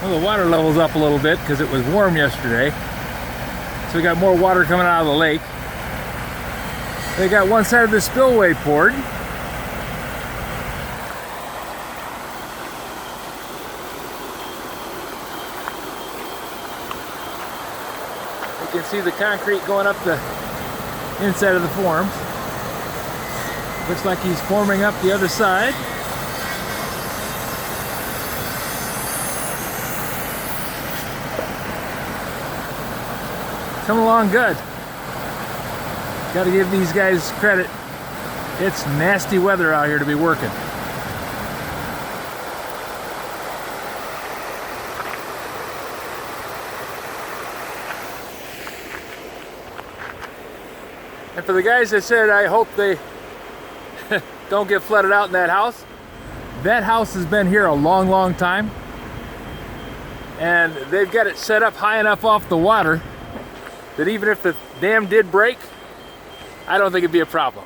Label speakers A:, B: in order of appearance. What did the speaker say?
A: Well, the water level's up a little bit because it was warm yesterday. So we got more water coming out of the lake. They got one side of the spillway poured. You can see the concrete going up the inside of the forms. Looks like he's forming up the other side. Coming along good. Got to give these guys credit. It's nasty weather out here to be working. And for the guys that said, I hope they don't get flooded out in that house has been here a long, long time. And they've got it set up high enough off the water that even if the dam did break, I don't think it'd be a problem.